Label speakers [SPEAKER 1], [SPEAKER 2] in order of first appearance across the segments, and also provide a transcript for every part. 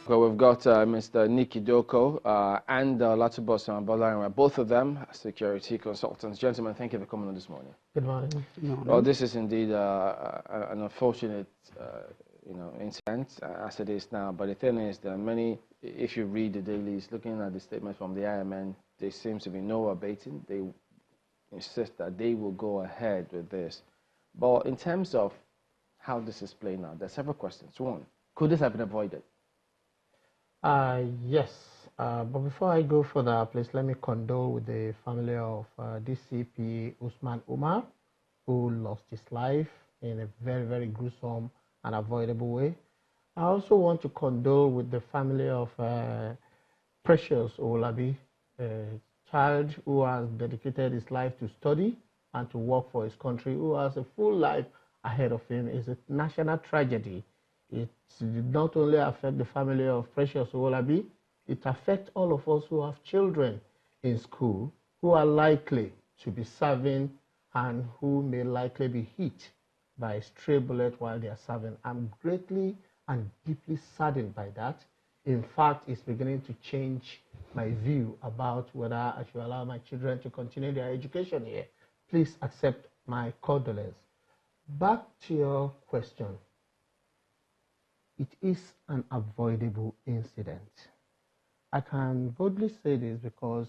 [SPEAKER 1] Well, we've got Mr. Nikki Doko and Latubos Bolarin, both of them security consultants. Gentlemen, thank you for coming on this morning.
[SPEAKER 2] Good morning.
[SPEAKER 3] Good morning.
[SPEAKER 1] Well, this is indeed an unfortunate, incident as it is now. But the thing is that many, if you read the dailies, looking at the statement from the IMN, there seems to be no abating. They insist that they will go ahead with this. But in terms of how this is playing out, there are several questions. One, could this have been avoided?
[SPEAKER 2] Yes, but before I go further, please let me condole with the family of DCP Usman Umar, who lost his life in a very, very gruesome and avoidable way. I also want to condole with the family of Precious Olabi, a child who has dedicated his life to study and to work for his country, who has a full life ahead of him. It's a national tragedy. It did not only affect the family of Precious Olabi, it affects all of us who have children in school who are likely to be serving and who may likely be hit by a stray bullet while they are serving. I'm greatly and deeply saddened by that. In fact, it's beginning to change my view about whether I should allow my children to continue their education here. Please accept my condolence. Back to your question. It is an avoidable incident. I can boldly say this because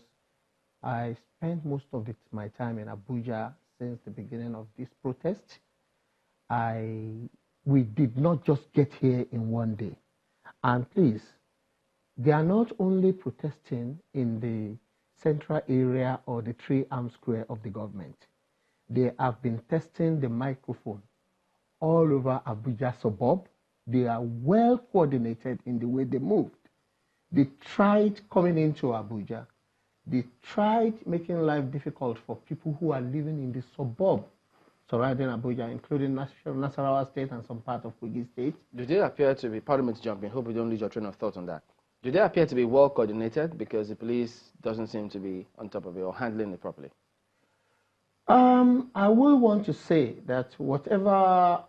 [SPEAKER 2] I spent most of my time in Abuja since the beginning of this protest. We did not just get here in one day. And please, they are not only protesting in the central area or the three-arm square of the government. They have been testing the microphone all over Abuja suburb. They are well coordinated in the way they moved. They tried coming into Abuja. They tried making life difficult for people who are living in the suburb surrounding Abuja, including Nasarawa State and some part of Kogi State.
[SPEAKER 1] Do they appear to be, pardon me to jump in, hope you don't lose your train of thought on that. Do they appear to be well coordinated because the police doesn't seem to be on top of it or handling it properly?
[SPEAKER 2] I will want to say that whatever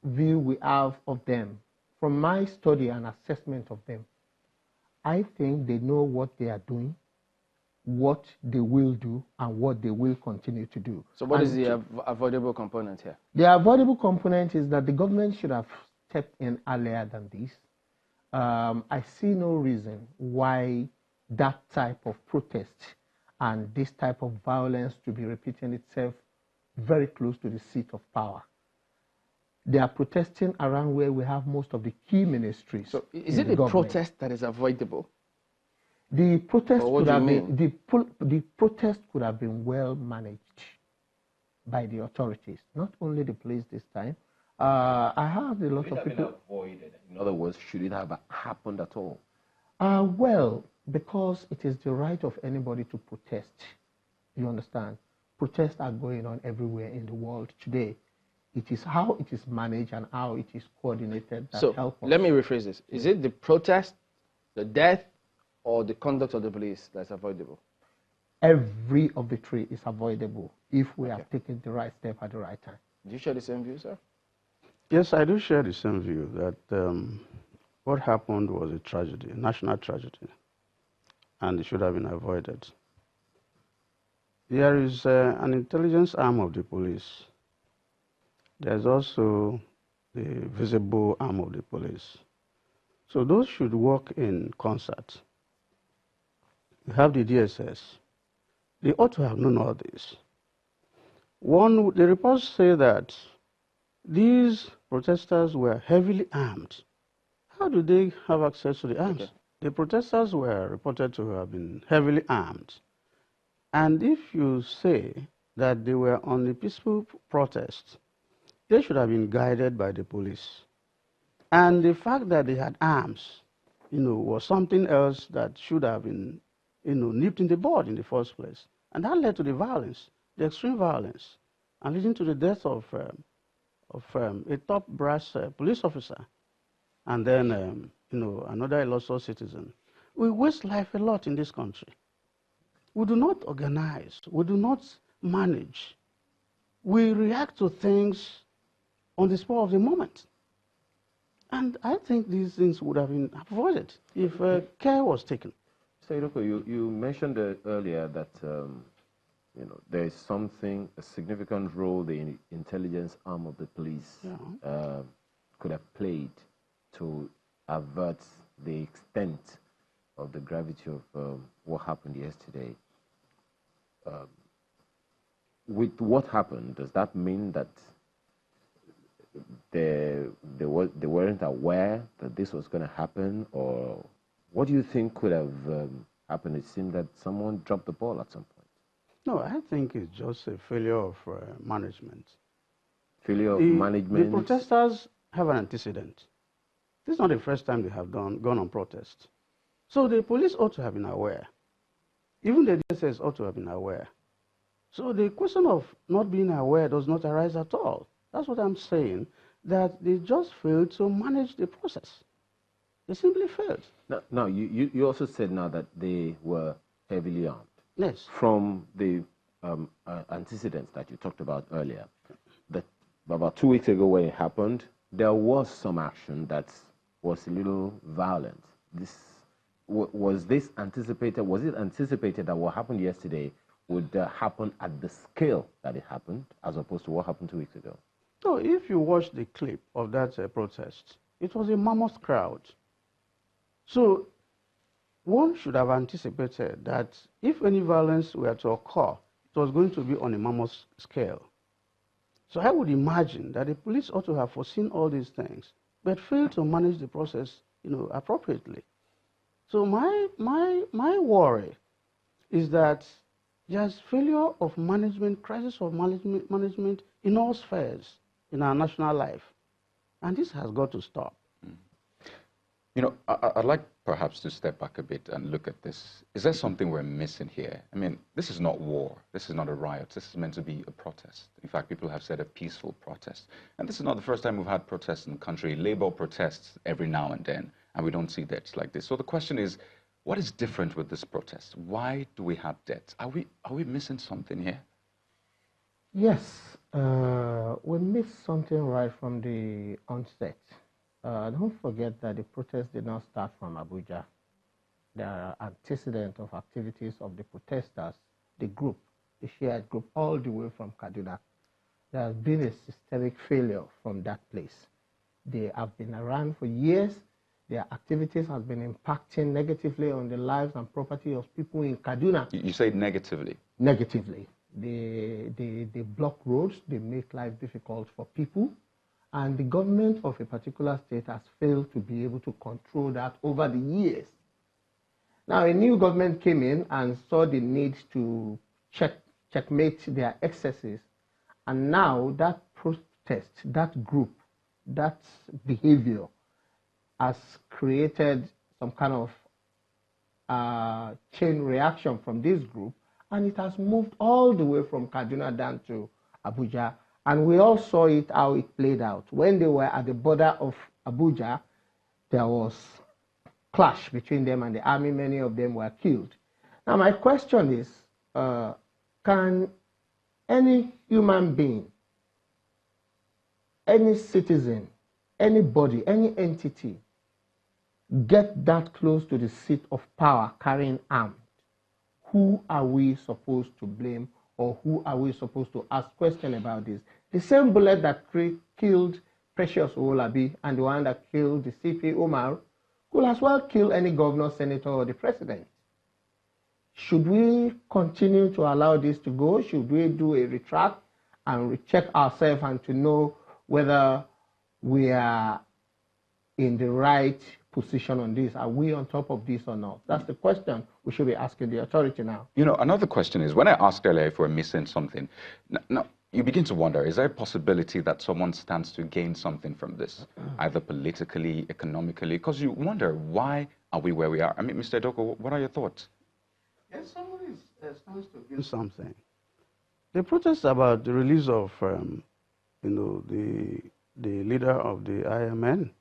[SPEAKER 2] view we have of them, from my study and assessment of them, I think they know what they are doing, what they will do, and what they will continue to do.
[SPEAKER 1] So what is the avoidable component here?
[SPEAKER 2] The avoidable component is that the government should have stepped in earlier than this. I see no reason why that type of protest and this type of violence to be repeating itself very close to the seat of power. They are protesting around where we have most of the key ministries.
[SPEAKER 1] So is it the protest that is avoidable?
[SPEAKER 2] The protest could have been the protest could have been well managed by the authorities, not only the police this time. I have a lot of people.
[SPEAKER 3] Avoided. In other words, should it have happened at all?
[SPEAKER 2] Well, because it is the right of anybody to protest. You understand? Protests are going on everywhere in the world today. It is how it is managed and how it is coordinated that help us.
[SPEAKER 1] Let me rephrase this. Is it the protest, the death, or the conduct of the police that's avoidable?
[SPEAKER 2] Every of the three is avoidable if we have taken the right step at the right time.
[SPEAKER 1] Do you share the same view, sir?
[SPEAKER 3] Yes, I do share the same view that what happened was a tragedy, a national tragedy, and it should have been avoided. There is an intelligence arm of the police. There's also the visible arm of the police. So those should work in concert. You have the DSS. They ought to have known all this. The reports say that these protesters were heavily armed. How do they have access to the arms? Okay. The protesters were reported to have been heavily armed. And if you say that they were on a peaceful protest, they should have been guided by the police. And the fact that they had arms, was something else that should have been, nipped in the bud in the first place. And that led to the violence, the extreme violence, and leading to the death of a top brass police officer, and then, another illustrious citizen. We waste life a lot in this country. We do not organize. We do not manage. We react to things on the spur of the moment. And I think these things would have been avoided if care was taken.
[SPEAKER 4] So, you mentioned earlier that there is something, a significant role the intelligence arm of the police could have played to avert the extent of the gravity of what happened yesterday. With what happened, does that mean that they weren't aware that this was going to happen, or what do you think could have happened? It seemed that someone dropped the ball at some point.
[SPEAKER 3] No, I think it's just a failure of management.
[SPEAKER 4] Failure of management.
[SPEAKER 3] The protesters have an antecedent. This is not the first time they have gone on protest. So the police ought to have been aware. Even the DSS ought to have been aware. So the question of not being aware does not arise at all. That's what I'm saying, that they just failed to manage the process. They simply failed.
[SPEAKER 4] Now you also said now that they were heavily armed.
[SPEAKER 3] Yes.
[SPEAKER 4] From the antecedents that you talked about earlier, that about 2 weeks ago when it happened, there was some action that was a little violent. Was this anticipated? Was it anticipated that what happened yesterday would happen at the scale that it happened, as opposed to what happened 2 weeks ago?
[SPEAKER 3] So if you watch the clip of that protest, it was a mammoth crowd. So one should have anticipated that if any violence were to occur, it was going to be on a mammoth scale. So I would imagine that the police ought to have foreseen all these things, but failed to manage the process, appropriately. So my worry is that there's failure of management, crisis of management in all spheres in our national life, and this has got to stop.
[SPEAKER 5] I'd like perhaps to step back a bit and look at this. Is there something we're missing here? I mean, this is not war. This is not a riot. This is meant to be a protest. In fact, people have said a peaceful protest. And this is not the first time we've had protests in the country. Labor protests every now and then, and we don't see deaths like this. So the question is, what is different with this protest? Why do we have deaths? Are we missing something here?
[SPEAKER 2] Yes, we missed something right from the onset. Don't forget that the protest did not start from Abuja. There are antecedents of activities of the protesters, the group, the Shiite group, all the way from Kaduna. There has been a systemic failure from that place. They have been around for years. Their activities have been impacting negatively on the lives and property of people in Kaduna.
[SPEAKER 5] You say negatively?
[SPEAKER 2] Negatively. They block roads, they make life difficult for people, and the government of a particular state has failed to be able to control that over the years. Now, a new government came in and saw the need to checkmate their excesses, and now that protest, that group, that behavior has created some kind of chain reaction from this group, and it has moved all the way from Kaduna down to Abuja. And we all saw it, how it played out. When they were at the border of Abuja, there was clash between them and the army. Many of them were killed. Now, my question is, can any human being, any citizen, anybody, any entity get that close to the seat of power carrying arms? Who are we supposed to blame, or who are we supposed to ask questions about this? The same bullet that killed Precious Owolabi and the one that killed the CP Umar could as well kill any governor, senator, or the president. Should we continue to allow this to go? Should we do a retract and recheck ourselves and to know whether we are in the right position on this? Are we on top of this or not? That's the question we should be asking the authority now.
[SPEAKER 5] Another question is, when I asked earlier if we're missing something, now you begin to wonder, is there a possibility that someone stands to gain something from this, either politically, economically? Because you wonder, why are we where we are? I mean, Mr. Doko, what are your thoughts?
[SPEAKER 3] Yes, somebody stands to gain something. The protest about the release of, the leader of the IMN,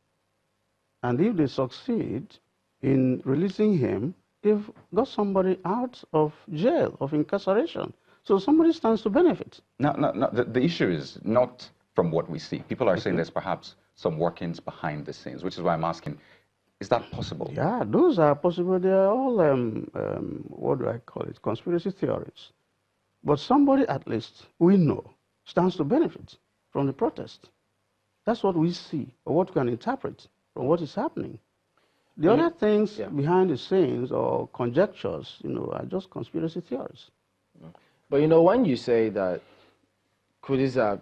[SPEAKER 3] and if they succeed in releasing him, they've got somebody out of jail, of incarceration. So somebody stands to benefit.
[SPEAKER 5] Now the issue is not from what we see. People are saying there's perhaps some workings behind the scenes, which is why I'm asking, is that possible?
[SPEAKER 3] Yeah, those are possible. They are all, what do I call it, conspiracy theories. But somebody, at least, we know, stands to benefit from the protest. That's what we see, or what we can interpret from what is happening. The other things behind the scenes or conjectures, are just conspiracy theories.
[SPEAKER 1] But when you say that, could this have,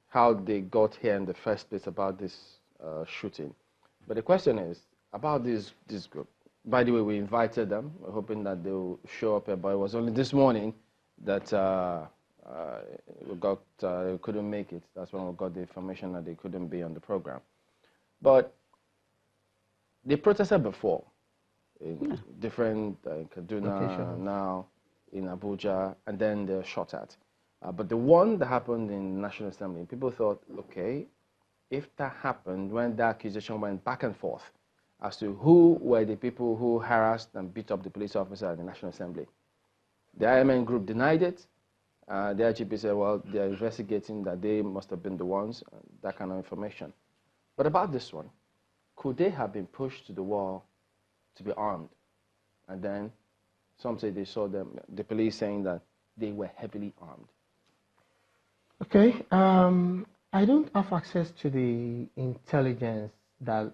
[SPEAKER 1] how they got here in the first place about this shooting? But the question is about this group. By the way, we invited them, hoping that they will show up here, but it was only this morning that we couldn't make it. That's when we got the information that they couldn't be on the program. But they protested before in different Kaduna, now in Abuja, and then they're shot at. But the one that happened in the National Assembly, people thought, okay, if that happened, when that accusation went back and forth as to who were the people who harassed and beat up the police officer at the National Assembly, the IMN group denied it. The IGP said, well, they're investigating that they must have been the ones, that kind of information. But about this one, could they have been pushed to the wall to be armed? And then some say they saw them, the police saying that they were heavily armed.
[SPEAKER 2] Okay, I don't have access to the intelligence that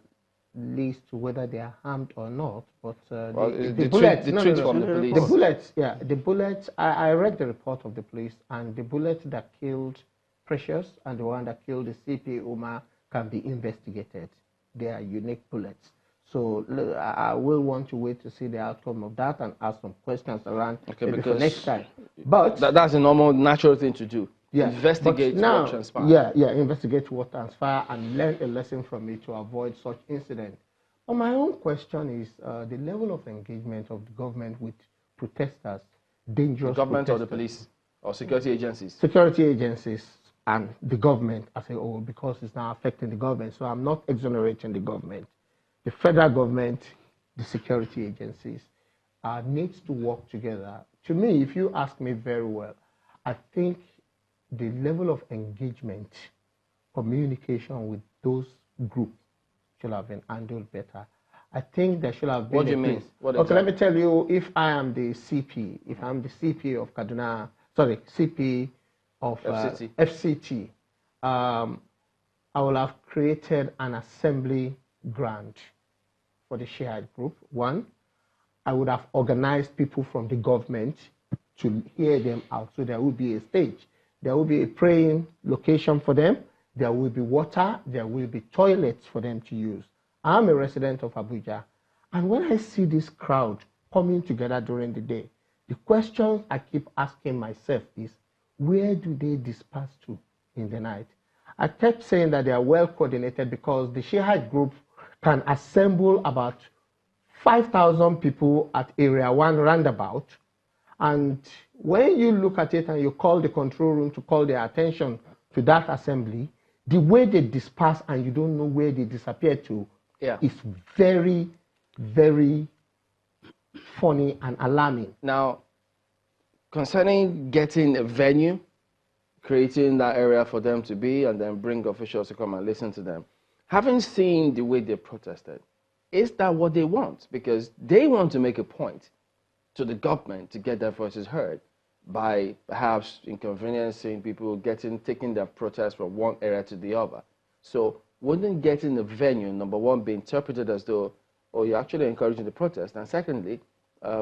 [SPEAKER 2] leads to whether they are armed or not, but the bullets,
[SPEAKER 1] from the police.
[SPEAKER 2] The bullets, the bullets, I read the report of the police, and the bullet that killed Precious and the one that killed the CP Umar can be investigated. They are unique bullets. So I will want to wait to see the outcome of that and ask some questions around maybe for next time. But
[SPEAKER 1] that's a normal, natural thing to do.
[SPEAKER 2] Yeah,
[SPEAKER 1] investigate what transpired.
[SPEAKER 2] Investigate what transpired and learn a lesson from it to avoid such incidents. But my own question is the level of engagement of the government with protesters, dangerous
[SPEAKER 1] the government
[SPEAKER 2] protesters.
[SPEAKER 1] Or the police or security agencies?
[SPEAKER 2] Security agencies and the government as a whole, because it's now affecting the government. So I'm not exonerating the government. The federal government, the security agencies needs to work together. To me, if you ask me very well, I think the level of engagement, communication with those groups should have been handled better. I think there should have been.
[SPEAKER 1] What do you mean?
[SPEAKER 2] Okay, let me tell you, if I am the CP, if I'm the CP of Kaduna, sorry, CP of FCT, I will have created an assembly grant for the Shiite group. One, I would have organized people from the government to hear them out. So there will be a stage. There will be a praying location for them. There will be water. There will be toilets for them to use. I'm a resident of Abuja. And when I see this crowd coming together during the day, the question I keep asking myself is, where do they disperse to in the night? I kept saying that they are well coordinated because the Shiite group can assemble about 5,000 people at Area 1 roundabout. And when you look at it and you call the control room to call their attention to that assembly, the way they disperse and you don't know where they disappear to is very, very funny and alarming.
[SPEAKER 1] Now, concerning getting a venue, creating that area for them to be, and then bring officials to come and listen to them, having seen the way they protested, is that what they want? Because they want to make a point to the government to get their voices heard by perhaps inconveniencing people, taking their protest from one area to the other. So wouldn't getting a venue, number one, be interpreted as though, oh, you're actually encouraging the protest, and secondly,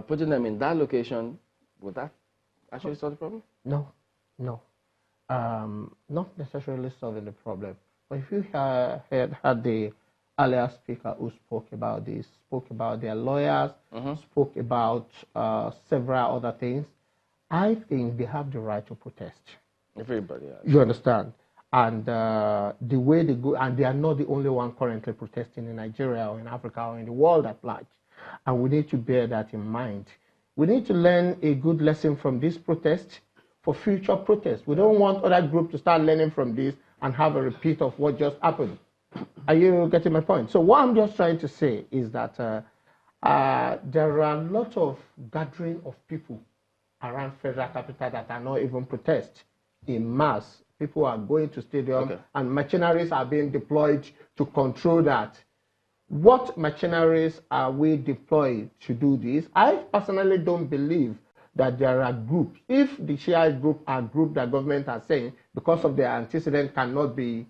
[SPEAKER 1] putting them in that location, would that actually solve the problem?
[SPEAKER 2] No. Not necessarily solving the problem. But if you had the earlier speaker who spoke about this, spoke about their lawyers, spoke about several other things, I think they have the right to protest.
[SPEAKER 1] Everybody has.
[SPEAKER 2] You understand? And the way they go, and they are not the only one currently protesting in Nigeria or in Africa or in the world at large. And we need to bear that in mind. We need to learn a good lesson from this protest for future protests. We don't want other groups to start learning from this and have a repeat of what just happened. Are you getting my point? So what I'm just trying to say is that there are a lot of gathering of people around Federal Capital that are not even protest in mass people are going to stadium, and machineries are being deployed to control that. What machineries are we deployed to do this? I personally don't believe that there are groups. If the Shiite group are group that government are saying because of their antecedent cannot be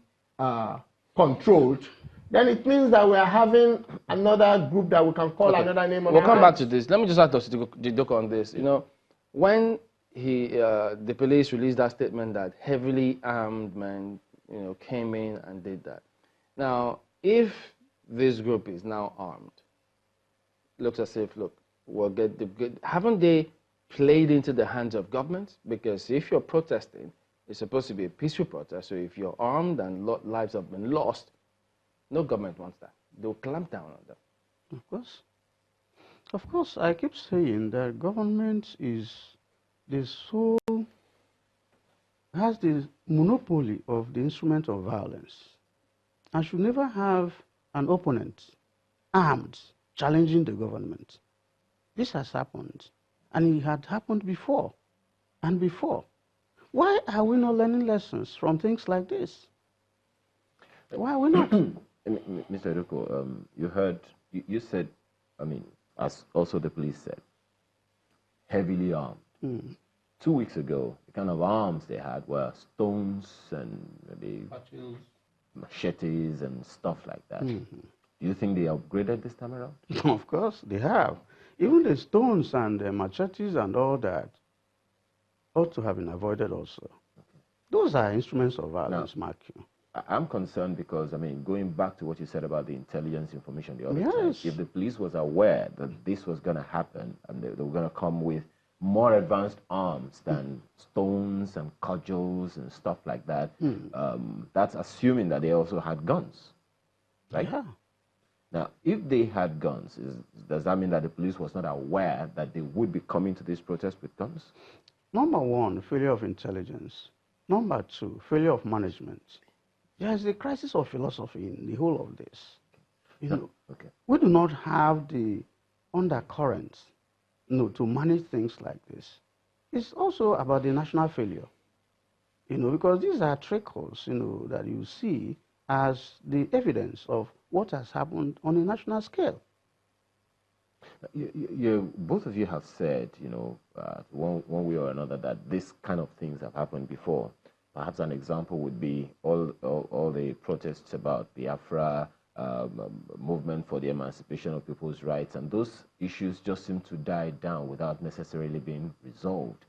[SPEAKER 2] controlled, then it means that we are having another group that we can call another name.
[SPEAKER 1] We'll come back to this. Let me just ask Dr. Didoko on this. You know, when the police released that statement that heavily armed men, you know, came in and did that. Now, if this group is now armed, looks as if, look, we'll haven't they played into the hands of government? Because if you're protesting, it's supposed to be a peaceful protest. So if you're armed and lives have been lost, no government wants that. They'll clamp down on them.
[SPEAKER 3] Of course. Of course, I keep saying that government has the monopoly of the instrument of violence and should never have an opponent armed challenging the government. This has happened, and it had happened before and before. Why are we not learning lessons from things like this? Why are we not?
[SPEAKER 4] Mr. Eduko, you said, I mean, as also the police said, heavily armed. 2 weeks ago, the kind of arms they had were stones and maybe machetes and stuff like that. Do you think they upgraded this time around?
[SPEAKER 3] Of course, they have. Even the stones and the machetes and all that ought to have been avoided also. Those are instruments of violence, Mark.
[SPEAKER 4] I'm concerned because, I mean, going back to what you said about the intelligence information the other time, if the police was aware that this was going to happen and they were going to come with more advanced arms than stones and cudgels and stuff like that, that's assuming that they also had guns, right?
[SPEAKER 3] Yeah.
[SPEAKER 4] Now, if they had guns, does that mean that the police was not aware that they would be coming to this protest with guns?
[SPEAKER 3] Number one, failure of intelligence. Number two, failure of management. There is a crisis of philosophy in the whole of this. You know, we do not have the undercurrents, to manage things like this. It's also about the national failure, because these are trickles, that you see as the evidence of what has happened on a national scale.
[SPEAKER 4] Both of you have said, one way or another, that this kind of things have happened before. Perhaps an example would be all the protests about Biafra, movement for the emancipation of people's rights, and those issues just seem to die down without necessarily being resolved.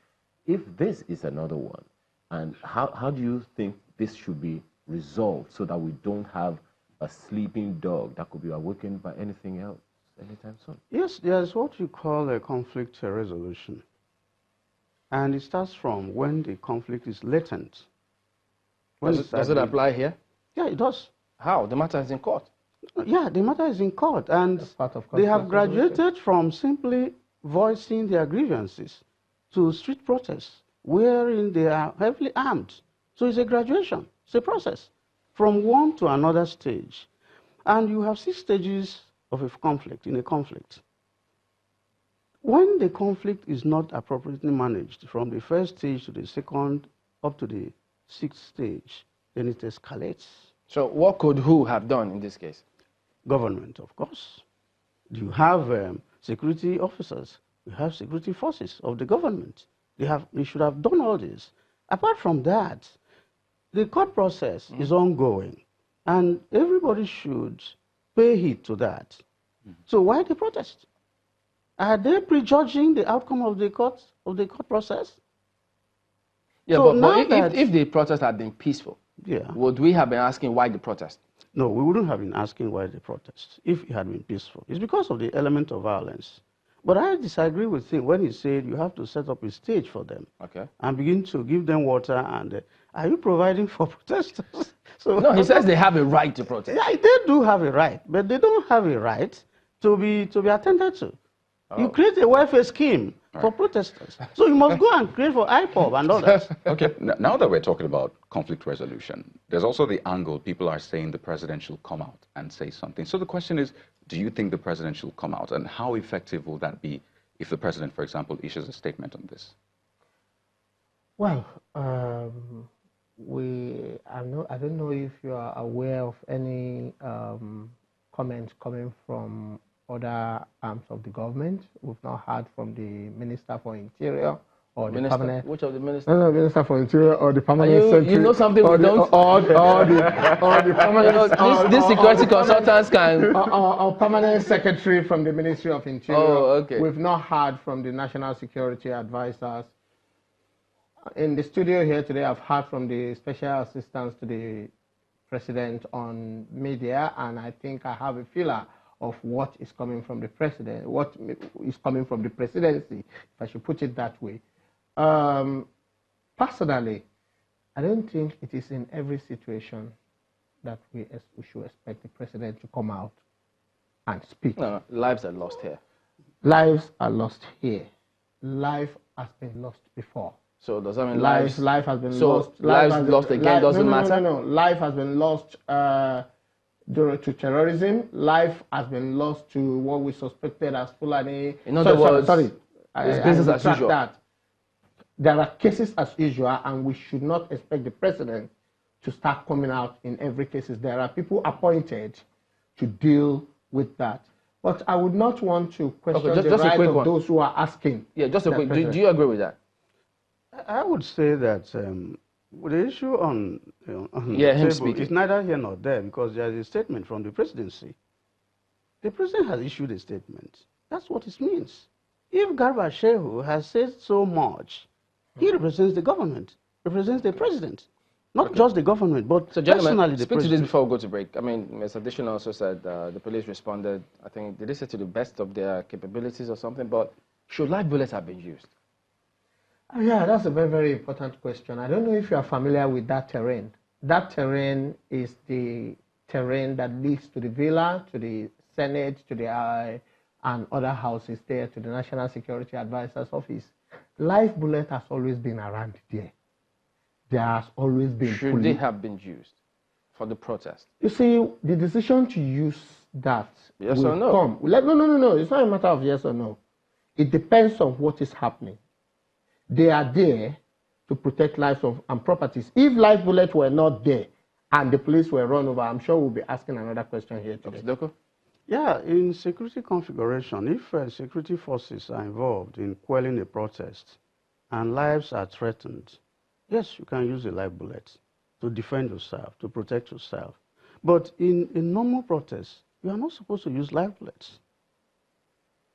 [SPEAKER 4] If this is another one, and how do you think this should be resolved so that we don't have a sleeping dog that could be awakened by anything else anytime soon?
[SPEAKER 3] Yes, there's what you call a conflict resolution. And it starts from when the conflict is latent.
[SPEAKER 1] Does it apply here?
[SPEAKER 3] Yeah, it does.
[SPEAKER 1] How? The matter is in court.
[SPEAKER 3] Yeah, the matter is in court. And they have graduated from simply voicing their grievances to street protests, wherein they are heavily armed. So it's a graduation. It's a process from one to another stage. And you have 6 stages of a conflict, in a conflict. When the conflict is not appropriately managed, from the first stage to the second up to the 6th stage, then it escalates.
[SPEAKER 1] So what could who have done in this case?
[SPEAKER 3] Government, of course. You have security officers. You have security forces of the government. They should have done all this. Apart from that, the court process is ongoing, and everybody should pay heed to that. So why the protest? Are they prejudging the outcome of the court process?
[SPEAKER 1] Yeah,
[SPEAKER 3] so
[SPEAKER 1] but if the protest had been peaceful, would we have been asking why the protest?
[SPEAKER 3] No, we wouldn't have been asking why the protest if it had been peaceful. It's because of the element of violence. But I disagree with him when he said you have to set up a stage for them and begin to give them water. And are you providing for protesters?
[SPEAKER 1] No, he says they have a right to protest.
[SPEAKER 3] Yeah, they do have a right, but they don't have a right to be attended to. You create a welfare scheme for protesters. So you must go and create for IPOB and others.
[SPEAKER 5] Okay, now that we're talking about conflict resolution, there's also the angle people are saying the president should come out and say something. So the question is, do you think the president should come out, and how effective will that be if the president, for example, issues a statement on this?
[SPEAKER 2] Well, I don't know if you are aware of any comments coming from other arms of the government. We've not heard from the Minister for Interior or the permanent.
[SPEAKER 1] Which of the ministers?
[SPEAKER 2] No, Minister for Interior or the permanent secretary.
[SPEAKER 1] You know something we don't.
[SPEAKER 2] Or the permanent.
[SPEAKER 1] These security consultants can.
[SPEAKER 2] Or permanent secretary from the Ministry of Interior.
[SPEAKER 1] Oh, okay.
[SPEAKER 2] We've not heard from the National Security Advisors. In the studio here today, I've heard from the Special Assistants to the President on media, and I think I have a feeler of what is coming from the President, what is coming from the Presidency, if I should put it that way. Personally, I don't think it is in every situation that we should expect the President to come out and speak.
[SPEAKER 1] No, lives are lost here.
[SPEAKER 2] Lives are lost here. Life has been lost before.
[SPEAKER 1] So does that mean
[SPEAKER 2] life has been lost?
[SPEAKER 1] Lives lost again doesn't matter?
[SPEAKER 2] No. Life has been lost due to terrorism. Life has been lost to what we suspected as Fulani.
[SPEAKER 1] In other words,
[SPEAKER 2] it's business as usual. That. There are cases as usual, and we should not expect the President to start coming out in every case. There are people appointed to deal with that. But I would not want to question the right of those who are asking.
[SPEAKER 1] Yeah, just a quick. Do you agree with that?
[SPEAKER 3] I would say that the issue on
[SPEAKER 1] him
[SPEAKER 3] table
[SPEAKER 1] speaking
[SPEAKER 3] is neither here nor there, because there is a statement from the presidency. The president has issued a statement. That's what it means. If Garba Shehu has said so much, he represents the government, represents the president. Not just the government, but
[SPEAKER 1] so gentlemen,
[SPEAKER 3] personally the
[SPEAKER 1] speak
[SPEAKER 3] president.
[SPEAKER 1] to this before we go to break. I mean, Mr. Additional also said the police responded, I think, did they say to the best of their capabilities or something? But should live bullets have been used?
[SPEAKER 2] Yeah, that's a very, very important question. I don't know if you are familiar with that terrain. That terrain is the terrain that leads to the villa, to the Senate, to the and other houses there, to the National Security Advisor's office. Live bullet has always been around there. There has always been.
[SPEAKER 1] Should they have been used for the protest?
[SPEAKER 2] You see, the decision to use that
[SPEAKER 1] yes
[SPEAKER 2] will
[SPEAKER 1] or no?
[SPEAKER 2] come. No. It's not a matter of yes or no. It depends on what is happening. They are there to protect lives and properties. If live bullets were not there and the police were run over, I'm sure we'll be asking another question here today.
[SPEAKER 3] Yeah, in security configuration, if security forces are involved in quelling a protest and lives are threatened, yes, you can use a live bullet to defend yourself, to protect yourself. But in normal protests, you are not supposed to use live bullets.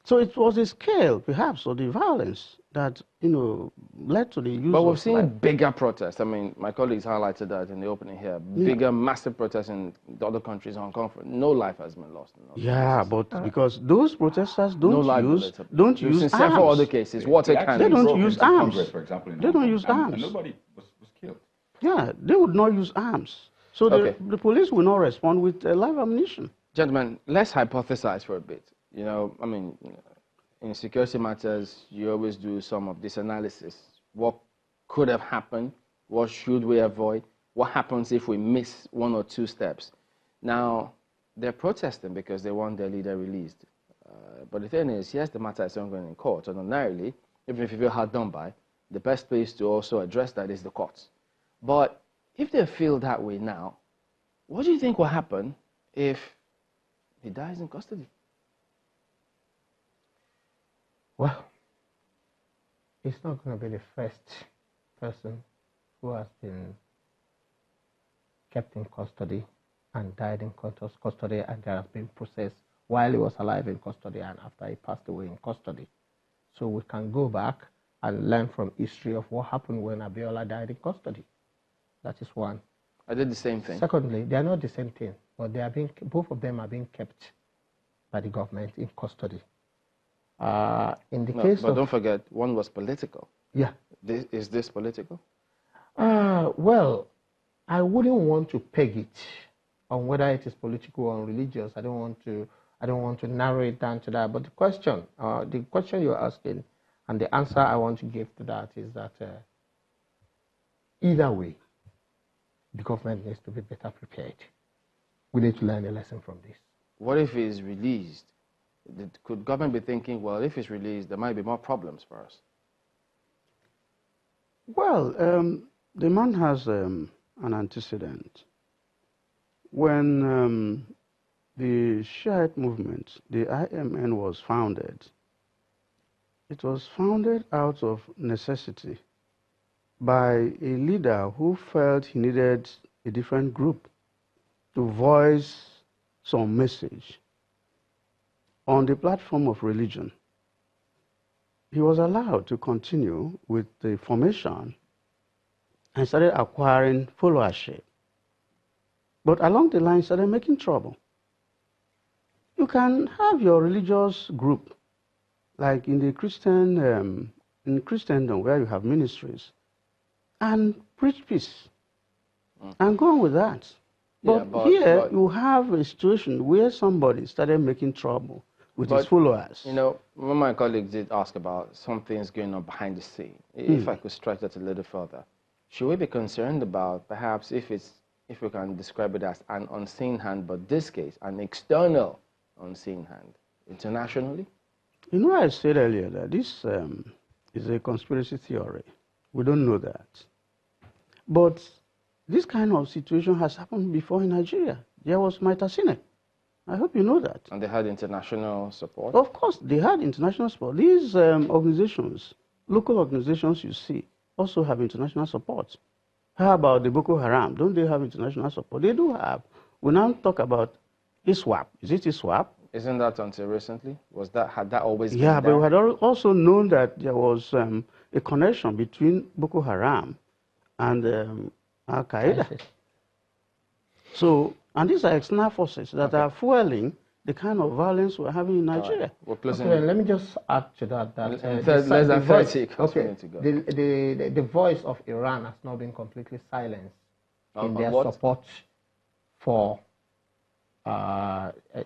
[SPEAKER 3] So it was the scale, perhaps, of the violence that, led to the use of.
[SPEAKER 1] But we've seen bigger protests. I mean, my colleagues highlighted that in the opening here. Bigger, massive protests in the other countries, Hong Kong. No life has been lost.
[SPEAKER 3] But because those protesters don't use arms.
[SPEAKER 1] Several other cases, water cannons.
[SPEAKER 3] They don't use arms.
[SPEAKER 5] For example,
[SPEAKER 3] they don't use arms.
[SPEAKER 5] And nobody was killed.
[SPEAKER 3] Yeah, they would not use arms. So the police will not respond with live ammunition.
[SPEAKER 1] Gentlemen, let's hypothesize for a bit. In security matters, you always do some of this analysis. What could have happened? What should we avoid? What happens if we miss one or two steps? Now, they're protesting because they want their leader released. But the thing is, yes, the matter is ongoing in court. Ordinarily, even if you feel hard done by, the best place to also address that is the courts. But if they feel that way now, what do you think will happen if he dies in custody?
[SPEAKER 2] Well, he's not going to be the first person who has been kept in custody and died in custody, and there has been process while he was alive in custody and after he passed away in custody. So we can go back and learn from history of what happened when Abiola died in custody. That is one.
[SPEAKER 1] I did the same thing.
[SPEAKER 2] Secondly, they are not the same thing, but both of them are being kept by the government in custody. But
[SPEAKER 1] don't forget, one was political.
[SPEAKER 2] Yeah.
[SPEAKER 1] Is this political?
[SPEAKER 2] Well, I wouldn't want to peg it on whether it is political or religious. I don't want to narrow it down to that. But the question you're asking, and the answer I want to give to that is that either way, the government needs to be better prepared. We need to learn a lesson from this.
[SPEAKER 1] What if he's released? Could government be thinking, well, if he's released, there might be more problems for us?
[SPEAKER 3] Well, the man has an antecedent. When the Shiite movement, the IMN, was founded, it was founded out of necessity by a leader who felt he needed a different group to voice some message on the platform of religion. He was allowed to continue with the formation and started acquiring followership. But along the line, started making trouble. You can have your religious group, like in the in Christendom, where you have ministries, and preach peace, and go on with that. But, here you have a situation where somebody started making trouble with his followers.
[SPEAKER 1] You know, when my colleague did ask about some things going on behind the scene, if I could stretch that a little further, should we be concerned about perhaps if we can describe it as an unseen hand, but this case, an external unseen hand, internationally?
[SPEAKER 3] You know, I said earlier that this is a conspiracy theory. We don't know that. But this kind of situation has happened before in Nigeria. There was Maitasine. I hope you know that.
[SPEAKER 1] And they had international support?
[SPEAKER 3] Of course, they had international support. These organizations, local organizations you see, also have international support. How about the Boko Haram? Don't they have international support? They do have. We now talk about ISWAP. Is it ISWAP?
[SPEAKER 1] Isn't that until recently? Had that always been
[SPEAKER 3] there? But we had also known that there was a connection between Boko Haram and Al-Qaeda. So, and these are external forces that are fueling the kind of violence we're having in Nigeria.
[SPEAKER 2] Okay, let me just add to that.
[SPEAKER 1] Less than 30.
[SPEAKER 2] Okay, the voice of Iran has not been completely silenced in their support for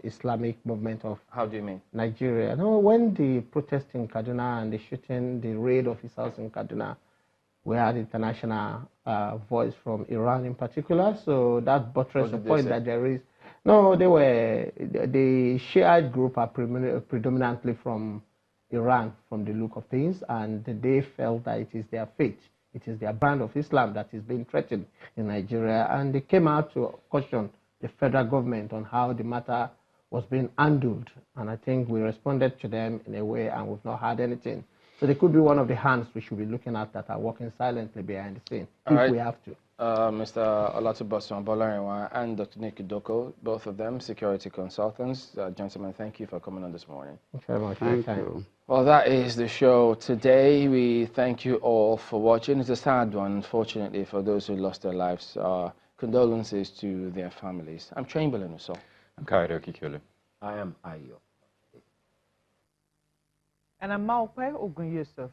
[SPEAKER 2] Islamic movement of
[SPEAKER 1] How do you mean?
[SPEAKER 2] Nigeria. No, when the protest in Kaduna and the shooting, the raid of his house in Kaduna, we had international voice from Iran in particular. So that buttressed the point that there is. No, the Shiite group are predominantly from Iran, from the look of things, and they felt that it is their fate, it is their brand of Islam that is being threatened in Nigeria, and they came out to caution the federal government on how the matter was being handled, and I think we responded to them in a way, and we've not had anything. So they could be one of the hands we should be looking at that are working silently behind the scene, if we have to.
[SPEAKER 1] Mr. Olatubosun Bolarinwa and Dr. Nick Idoko, both of them security consultants. Gentlemen, thank you for coming on this morning.
[SPEAKER 2] Thank you very much for your time.
[SPEAKER 1] Well, that is the show today. We thank you all for watching. It's a sad one, unfortunately, for those who lost their lives. Condolences to their families. I'm Chamberlain Uso.
[SPEAKER 5] I'm Kaido Kikulu.
[SPEAKER 4] I am Ayo.
[SPEAKER 6] And I'm Maukwe Ogun Yusuf.